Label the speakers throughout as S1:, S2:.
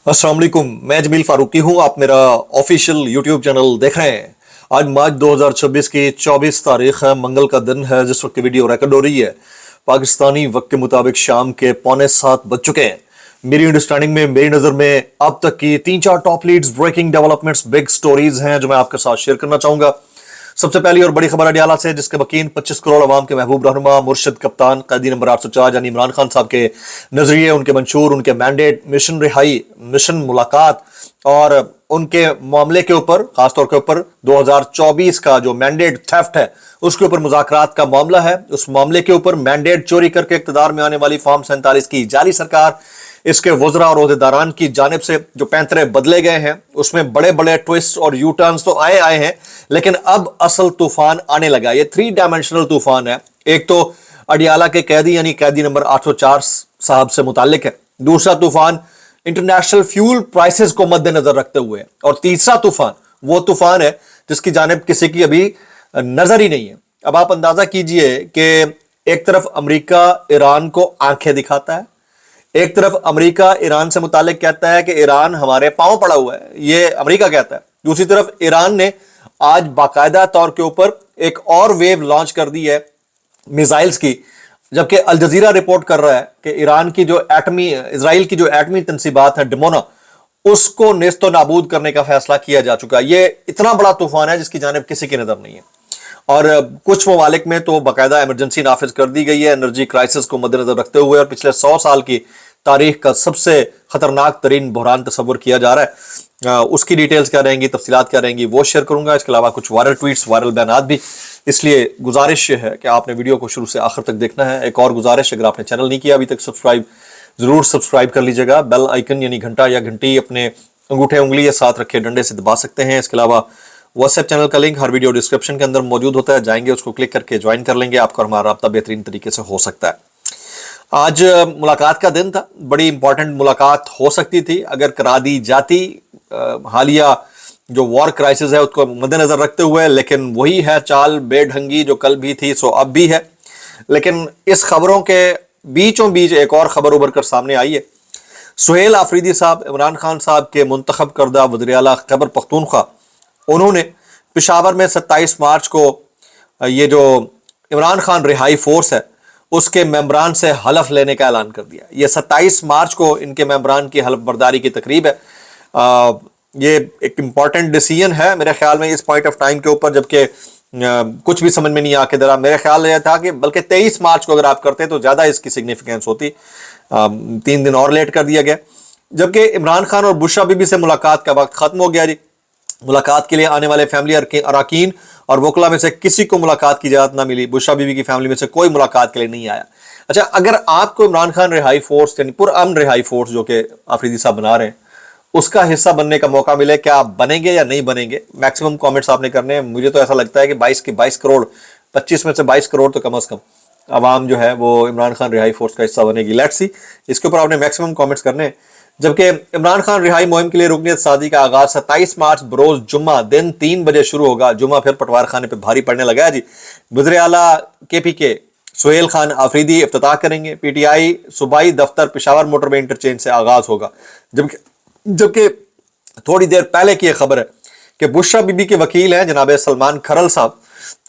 S1: अस्सलाम वालेकुम, मैं जमील फारूकी हूं। आप मेरा ऑफिशियल यूट्यूब चैनल देख रहे हैं। आज मार्च 2026 की 24 तारीख है, मंगल का दिन है जिस वक्त वीडियो रिकॉर्ड हो रही है। पाकिस्तानी वक्त के मुताबिक शाम के 6:45 बज चुके हैं। मेरी अंडरस्टैंडिंग में, मेरी नज़र में अब तक की 3-4 top leads, breaking developments, big stories हैं जो मैं आपके साथ शेयर करना चाहूंगा। सबसे पहली और बड़ी खबर अडियाला से, जिसके वकील 25 करोड़ अवाम के महबूब रहनुमा, मुर्शिद कप्तान, कैदी नंबर 804 यानी इमरान खान साहब के नजरिए, उनके मंशूर, उनके मैंडेट, मिशन रिहाई, मिशन मुलाकात और उनके मामले के ऊपर, खासतौर के ऊपर 2024 का जो मैंडेट थेफ्ट है उसके ऊपर मुज़ाकरात का मामला है। उस मामले के ऊपर मैंडेट चोरी करके इक़्तिदार में आने वाली फॉर्म 47 की जाली सरकार, इसके वज़रा और ओहदेदारान की जानिब से जो पैंतरे बदले गए हैं उसमें बड़े बड़े ट्विस्ट और यू टर्न्स तो आए हैं, लेकिन अब असल तूफान आने लगा। ये 3 डायमेंशनल तूफान है। एक तो अडियाला के कैदी यानी कैदी नंबर 804 साहब से मुतालिक है, दूसरा तूफान इंटरनेशनल फ्यूल प्राइसेस को मद्देनजर रखते हुए है, और तीसरा तूफान वो तूफान है जिसकी जानिब किसी की अभी नजर ही नहीं है। अब आप अंदाजा कीजिए कि एक तरफ अमेरिका ईरान को आंखें दिखाता है, एक तरफ अमेरिका ईरान से मुतालिक कहता है कि ईरान हमारे पांव पड़ा हुआ है, ये अमेरिका कहता है। दूसरी तरफ ईरान ने आज बाकायदा तौर के ऊपर एक और वेव लॉन्च कर दी है मिसाइल्स की, जबकि अल जजीरा रिपोर्ट कर रहा है कि ईरान की जो इसराइल की जो एटमी तंसीबात है डिमोना, उसको नेस्तो नाबूद करने का फैसला किया जा चुका है। ये इतना बड़ा तूफान है जिसकी जानिब किसी की नजर नहीं है, और कुछ ममालिक में तो बाकायदा इमरजेंसी नाफिज कर दी गई है एनर्जी क्राइसिस को मद्देनजर रखते हुए, और पिछले 100 साल की तारीख का सबसे खतरनाक तरीन बहरान तस्वुर किया जा रहा है। उसकी डिटेल्स क्या रहेंगी, तफसीलात क्या रहेंगी, वो शेयर करूंगा। इसके अलावा कुछ वायरल ट्वीट्स, वायरल बयानात भी, इसलिए गुजारिश है कि आपने वीडियो को शुरू से आखिर तक देखना है। एक और गुजारिश, अगर आपने चैनल नहीं किया अभी तक जरूर सब्सक्राइब कर लीजिएगा। बेल आइकन यानी घंटा या घंटी अपने अंगूठे उंगली या साथ रखे डंडे से दबा सकते हैं। इसके अलावा व्हाट्सएप चैनल का लिंक हर वीडियो डिस्क्रिप्शन के अंदर मौजूद होता है, जाएंगे उसको क्लिक करके ज्वाइन कर लेंगे, आपका और हमारा राब्ता बेहतरीन तरीके से हो सकता है। आज मुलाकात का दिन था, बड़ी इंपॉर्टेंट मुलाकात हो सकती थी अगर करा दी जाती, हालिया जो वॉर क्राइसिस है उसको मद्देनजर रखते हुए, लेकिन वही है चाल बेढंगी जो कल भी थी सो अब भी है। लेकिन इस खबरों के बीचों बीच एक और खबर उभर कर सामने आई है। सुहेल आफरीदी साहब, इमरान खान साहब के मुंतखब करदा वज़ीर आला खैबर पख्तूनख्वा, उन्होंने पेशावर में 27 मार्च को ये जो इमरान खान रिहाई फोर्स है उसके मेंबरान से हलफ लेने का ऐलान कर दिया। ये 27 मार्च को इनके मेंबरान की हलफ बर्दारी की तकरीब है। ये एक इम्पॉर्टेंट डिसीजन है मेरे ख्याल में इस पॉइंट ऑफ टाइम के ऊपर, जबकि कुछ भी समझ में नहीं आके दरा। मेरे ख्याल यह था कि बल्कि 23 मार्च को अगर आप करते तो ज़्यादा इसकी सिग्निफिकेंस होती। 3 दिन और लेट कर दिया गया, जबकि इमरान खान और बुशरा बीबी से मुलाकात का वक्त ख़त्म हो गया जी। मुलाकात के लिए आने वाले फैमिली अरकान और वकला में से किसी को मुलाकात की इजाज़त ना मिली। बुशरा बीबी की फैमिली में से कोई मुलाकात के लिए नहीं आया। अच्छा, अगर आपको इमरान खान रिहाई फोर्स यानी पुरअमन रिहाई फोर्स जो कि आफरीदी साहब बना रहे हैं उसका हिस्सा बनने का मौका मिले, क्या आप बनेंगे या नहीं बनेंगे? मैक्सिमम कमेंट्स आपने करने हैं। मुझे तो ऐसा लगता है कि 22 करोड़ 25 में से 22 करोड़ तो कम अज़ कम आवाम जो है वो इमरान खान रिहाई फोर्स का हिस्सा बनेगी। लेट्स सी, इसके ऊपर आपने मैक्सिमम कमेंट्स करने हैं। जबकि इमरान खान रिहाई मुहिम के लिए रुकनियत सादी का आगाज 27 मार्च बरोज जुम्मा दिन 3 बजे शुरू होगा। जुम्मा फिर पटवार खाने पे भारी पड़ने लगा है जी। वज़ीर आला KPK सुहेल खान आफरीदी इफ्तिताह करेंगे। PTI सूबाई दफ्तर पेशावर मोटरवे इंटरचेंज से आगाज होगा। जबकि थोड़ी देर पहले की खबर है कि बुशरा बीबी के वकील हैं जनाब सलमान खरल साहब,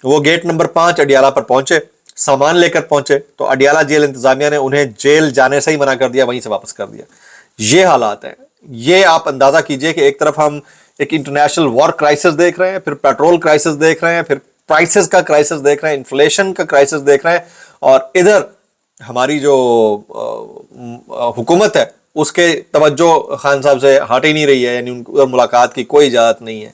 S1: वो गेट नंबर 5 अडियाला पर पहुंचे, सामान लेकर पहुंचे, तो अडियाला जेल इंतजामिया ने उन्हें जेल जाने से ही मना कर दिया, वहीं से वापस कर दिया। ये हालात हैं। ये आप अंदाजा कीजिए कि एक तरफ हम एक इंटरनेशनल वॉर क्राइसिस देख रहे हैं, फिर पेट्रोल क्राइसिस देख रहे हैं, फिर प्राइसेस का क्राइसिस देख रहे हैं, इन्फ्लेशन का क्राइसिस देख रहे हैं, और इधर हमारी जो हुकूमत है उसके तवज्जो खान साहब से हट ही नहीं रही है, यानी उनकी मुलाकात की कोई इजाज़त नहीं है।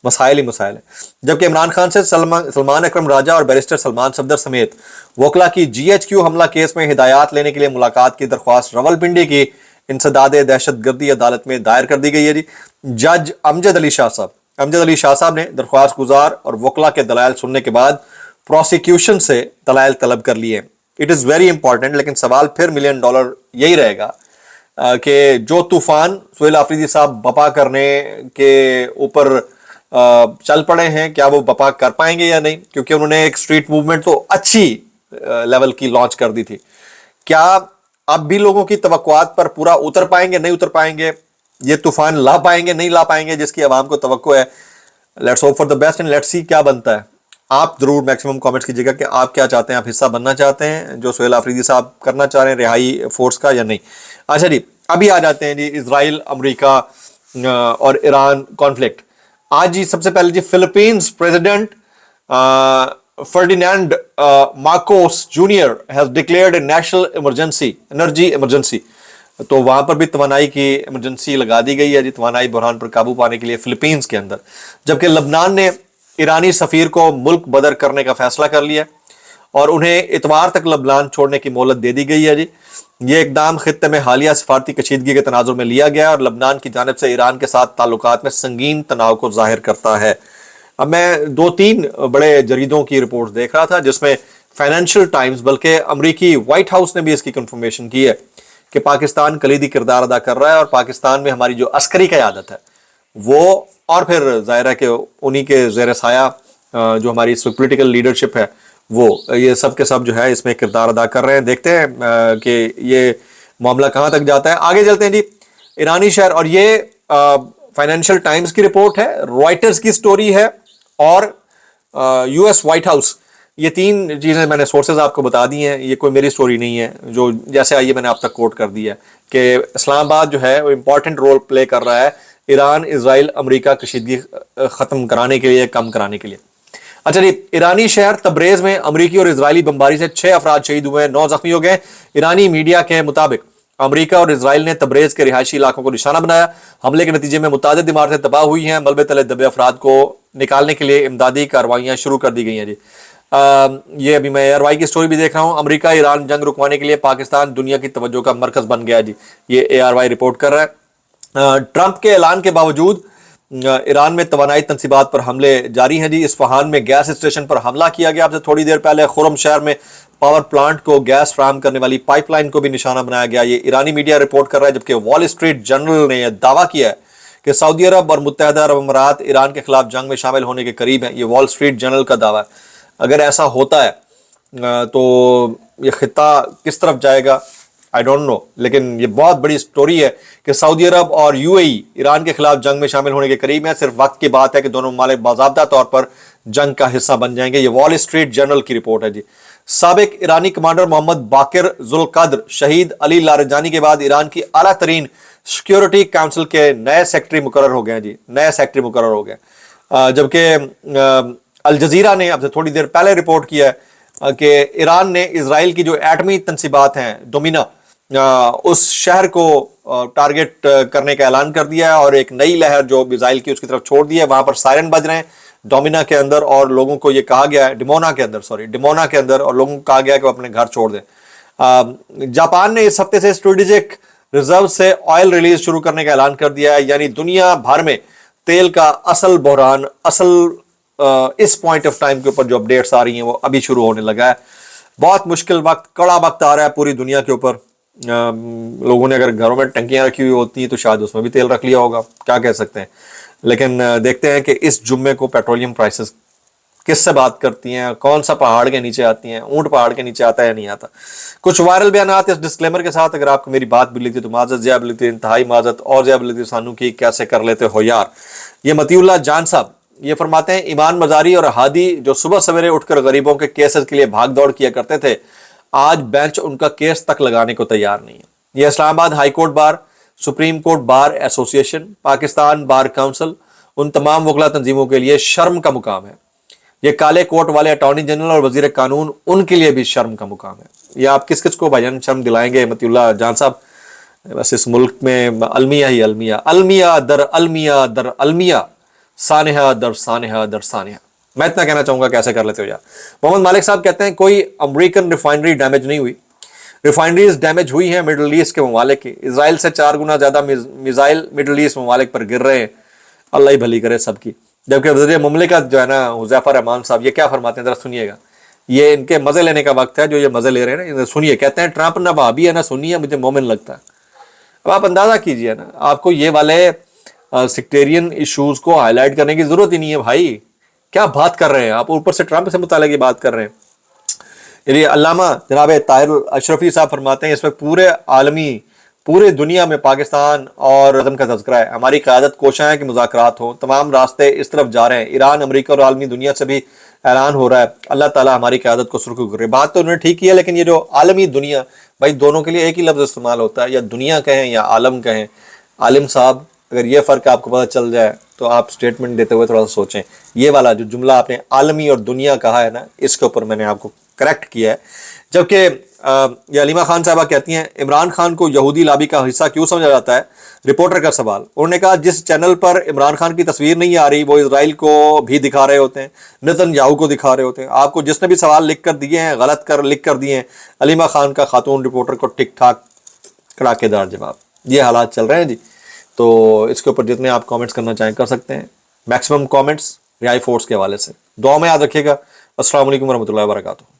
S1: मसाइल ही मसाइल है। जबकि इमरान खान से सलमान अकरम राजा और बैरिस्टर सलमान सफदर समेत वकला की GHQ हमला केस में हिदायत लेने के लिए मुलाकात की दरख्वास्त रावलपिंडी की इंसदाद दहशत गर्दी अदालत में दायर कर दी गई है जी। जज अमजद अली शाह साहब ने दरख्वास्त गुजार और वकला के दलाइल सुनने के बाद प्रोसिक्यूशन से दलाइल तलब कर लिए। इट इज़ वेरी इंपॉर्टेंट, लेकिन सवाल फिर $1 मिलियन यही रहेगा कि जो तूफान सुहेल आफरीदी साहब बपा करने के ऊपर चल पड़े हैं, क्या वो बपा कर पाएंगे या नहीं? क्योंकि उन्होंने एक स्ट्रीट मूवमेंट तो अच्छी लेवल की लॉन्च कर दी थी। क्या अब भी लोगों की तवक्कुआत पर पूरा उतर पाएंगे, नहीं उतर पाएंगे? یہ طوفان لا پائیں گے نہیں لا پائیں گے جس کی عوام کو توقع ہے. Let's hope for the best and let's see کیا بنتا ہے. آپ ضرور میکسیمم کامنٹس کیجیے گا کہ آپ کیا چاہتے ہیں, آپ حصہ بننا چاہتے ہیں جو سہیل آفریدی صاحب کرنا چاہ رہے ہیں رہائی فورس کا یا نہیں. اچھا جی, ابھی آ جاتے ہیں جی اسرائیل امریکہ اور ایران کانفلکٹ. آج جی سب سے پہلے جی Philippines president Ferdinand Marcos junior has declared a national emergency, energy emergency. تو وہاں پر بھی توانائی کی ایمرجنسی لگا دی گئی ہے جی, توانائی بحران پر قابو پانے کے لیے فلپینز کے اندر. جبکہ لبنان نے ایرانی سفیر کو ملک بدر کرنے کا فیصلہ کر لیا اور انہیں اتوار تک لبنان چھوڑنے کی مہلت دے دی گئی ہے جی. یہ اقدام خطے میں حالیہ سفارتی کشیدگی کے تناظر میں لیا گیا اور لبنان کی جانب سے ایران کے ساتھ تعلقات میں سنگین تناؤ کو ظاہر کرتا ہے. اب میں 2-3 بڑے جریدوں کی رپورٹس دیکھ رہا تھا جس میں فائنینشیل ٹائمز بلکہ امریکی وائٹ ہاؤس نے بھی اس کی کنفرمیشن کی ہے کہ پاکستان کلیدی کردار ادا کر رہا ہے اور پاکستان میں ہماری جو عسکری قیادت ہے وہ, اور پھر ظاہر ہے کہ انہی کے زیر سایہ جو ہماری پولیٹیکل لیڈرشپ ہے وہ, یہ سب کے سب جو ہے اس میں کردار ادا کر رہے ہیں. دیکھتے ہیں کہ یہ معاملہ کہاں تک جاتا ہے. آگے چلتے ہیں جی ایرانی شہر, اور یہ فائنینشیل ٹائمز کی رپورٹ ہے, رائٹرز کی سٹوری ہے اور یو ایس وائٹ ہاؤس. یہ 3 چیزیں میں نے سورسز آپ کو بتا دی ہیں, یہ کوئی میری سٹوری نہیں ہے جو جیسے آئیے میں نے آپ تک کوٹ کر دی ہے کہ اسلام آباد جو ہے وہ امپورٹنٹ رول پلے کر رہا ہے ایران اسرائیل امریکہ کشیدگی ختم کرانے کے لیے, کم کرانے کے لیے. اچھا جی, ایرانی شہر تبریز میں امریکی اور اسرائیلی بمباری سے 6 افراد شہید ہوئے ہیں, 9 زخمی ہو گئے. ایرانی میڈیا کے مطابق امریکہ اور اسرائیل نے تبریز کے رہائشی علاقوں کو نشانہ بنایا. حملے کے نتیجے میں متعدد عمارتیں تباہ ہوئی ہیں. ملبے تلے دبے افراد کو نکالنے کے لیے امدادی کارروائیاں شروع کر دی گئی ہیں جی. یہ ابھی میں اے آر وائی کی سٹوری بھی دیکھ رہا ہوں. امریکہ ایران جنگ رکوانے کے لیے پاکستان دنیا کی توجہ کا مرکز بن گیا جی, یہ اے آر وائی رپورٹ کر رہا ہے. ٹرمپ کے اعلان کے باوجود ایران میں توانائی تنصیبات پر حملے جاری ہیں جی. اصفہان میں گیس اسٹیشن پر حملہ کیا گیا اب سے تھوڑی دیر پہلے. خرم شہر میں پاور پلانٹ کو گیس فراہم کرنے والی پائپ لائن کو بھی نشانہ بنایا گیا. یہ ایرانی میڈیا رپورٹ کر رہا ہے. جبکہ وال اسٹریٹ جرنل نے یہ دعویٰ کیا ہے کہ سعودی عرب اور متحدہ عرب امارات ایران کے خلاف جنگ میں شامل ہونے کے قریب ہیں. یہ وال اسٹریٹ جرنل کا دعویٰ ہے. اگر ایسا ہوتا ہے تو یہ خطہ کس طرف جائے گا آئی ڈونٹ نو, لیکن یہ بہت بڑی سٹوری ہے کہ سعودی عرب اور یو اے ای ایران کے خلاف جنگ میں شامل ہونے کے قریب ہیں. صرف وقت کی بات ہے کہ دونوں ممالک باضابطہ طور پر جنگ کا حصہ بن جائیں گے. یہ وال اسٹریٹ جرنل کی رپورٹ ہے جی. سابق ایرانی کمانڈر محمد باقر ذوالقدر شہید علی لاریجانی کے بعد ایران کی اعلیٰ ترین سیکیورٹی کونسل کے نئے سیکرٹری مقرر ہو گئے ہیں جی, نئے سیکرٹری مقرر ہو گئے. جبکہ الجزیرہ نے اب سے تھوڑی دیر پہلے رپورٹ کیا ہے کہ ایران نے اسرائیل کی جو ایٹمی تنصیبات ہیں ڈومینا, اس شہر کو ٹارگٹ کرنے کا اعلان کر دیا ہے اور ایک نئی لہر جو میزائل کی اس کی طرف چھوڑ دی ہے. وہاں پر سائرن بج رہے ہیں ڈومینا کے اندر اور لوگوں کو یہ کہا گیا ہے, ڈیمونا کے اندر اور لوگوں کو کہا گیا ہے کہ وہ اپنے گھر چھوڑ دیں. جاپان نے اس ہفتے سے اسٹریٹجک ریزرو سے آئل ریلیز شروع کرنے کا اعلان کر دیا ہے. یعنی دنیا بھر میں تیل کا اصل بحران اس پوائنٹ آف ٹائم کے اوپر جو اپڈیٹس آ رہی ہیں وہ ابھی شروع ہونے لگا ہے. بہت مشکل وقت, کڑا وقت آ رہا ہے پوری دنیا کے اوپر. لوگوں نے اگر گھروں میں ٹنکیاں رکھی ہوئی ہوتی ہیں تو شاید اس میں بھی تیل رکھ لیا ہوگا, کیا کہہ سکتے ہیں. لیکن دیکھتے ہیں کہ اس جمعے کو پیٹرولیم پرائسز کس سے بات کرتی ہیں, کون سا پہاڑ کے نیچے آتی ہیں, اونٹ پہاڑ کے نیچے آتا ہے یا نہیں آتا. کچھ وائرل بیانات اس ڈسکلیمر کے ساتھ, اگر آپ کو میری بات بھی لیتی تو معذرت, زیاب لیتی انتہائی معذرت, اور زیاب لیتی سانو کی کیسے کر لیتے ہو یار. یہ مطیع اللہ جان صاحب یہ فرماتے ہیں ایمان مزاری اور ہادی جو صبح سویرے اٹھ کر غریبوں کے کیسز کے لیے بھاگ دوڑ کیا کرتے تھے, آج بینچ ان کا کیس تک لگانے کو تیار نہیں ہے. یہ اسلام آباد high court bar, supreme court bar ایسوسی ایشن, پاکستان بار کونسل, ان تمام وکلا تنظیموں کے لیے شرم کا مقام ہے. یہ کالے کوٹ والے اٹارنی جنرل اور وزیر قانون ان کے لیے بھی شرم کا مقام ہے. یہ آپ کس کس کو بھائی شرم دلائیں گے مطیع اللہ جان صاحب. بس اس ملک میں المیہ ہی المیہ, المیہ در المیہ در المیہ, سانحہ در سانحہ در سانحہ. میں اتنا کہنا چاہوں گا کیسے کر لیتے ہو یار. محمد مالک صاحب کہتے ہیں کوئی امریکن ریفائنری ڈیمیج نہیں ہوئی, ریفائنریز ڈیمیج ہوئی ہیں مڈل ایسٹ کے ممالک کی. اسرائیل سے 4 گنا زیادہ میزائل مڈل ایسٹ ممالک پر گر رہے ہیں, اللہ ہی بھلی کرے سب کی. جبکہ وزیر مملکت جو ہے نا حذیفہ رحمان صاحب یہ کیا فرماتے ہیں ذرا سنیے گا. یہ ان کے مزے لینے کا وقت ہے جو یہ مزے لے رہے ہیں نا, سنیے. کہتے ہیں ٹرمپ نہ وہابی ہے نہ سنی ہے, مجھے مومن لگتا ہے. اب آپ اندازہ کیجئے نا, آپ کو یہ والے سیکٹیرین ایشوز کو ہائی لائٹ کرنے کی ضرورت ہی نہیں ہے بھائی. کیا بات کر رہے ہیں آپ, اوپر سے ٹرمپ سے متعلق بات کر رہے ہیں. یعنی علامہ جناب طاہر اشرفی صاحب فرماتے ہیں اس وقت پورے عالمی पूरे दुनिया में पाकिस्तान और अज़म का तज़किरा है। हमारी क़यादत कोशिश है कि मुज़ाकरात हों, तमाम रास्ते इस तरफ जा रहे हैं। ईरान, अमेरिका और आलमी दुनिया से भी ऐलान हो रहा है। अल्लाह ताला हमारी क़यादत को सुरखरू करे। बात तो उन्होंने ठीक की है, लेकिन ये जो आलमी दुनिया, भाई दोनों के लिए एक ही लफ्ज़ इस्तेमाल होता है, या दुनिया कहें या आलम कहें। आलिम साहब, अगर ये फ़र्क आपको पता चल जाए तो आप स्टेटमेंट देते हुए थोड़ा सा सोचें। ये वाला जो जुमला आपने आलमी और दुनिया कहा है ना, इसके ऊपर मैंने आपको करेक्ट किया है। जबकि ये अलीमा खान साहबा कहती हैं, इमरान खान को यहूदी लाबी का हिस्सा क्यों समझा जाता है? रिपोर्टर का सवाल। उन्होंने कहा, जिस चैनल पर इमरान खान की तस्वीर नहीं आ रही वो इसराइल को भी दिखा रहे होते हैं, नेतन्याहू को दिखा रहे होते हैं। आपको जिसने भी सवाल लिख कर दिए हैं, गलत कर लिख कर दिए हैं। अलीमा खान का खातून रिपोर्टर को ठीक ठाक कड़ाकेदार जवाब। ये हालात चल रहे हैं जी। तो इसके ऊपर जितने आप कमेंट्स करना चाहें कर सकते हैं। मैक्सिमम कमेंट्स रिहाई फोर्स के हवाले से। दुआ में याद रखिएगा। अस्सलाम वालेकुम वरहमतुल्लाहि वबरकातुहू।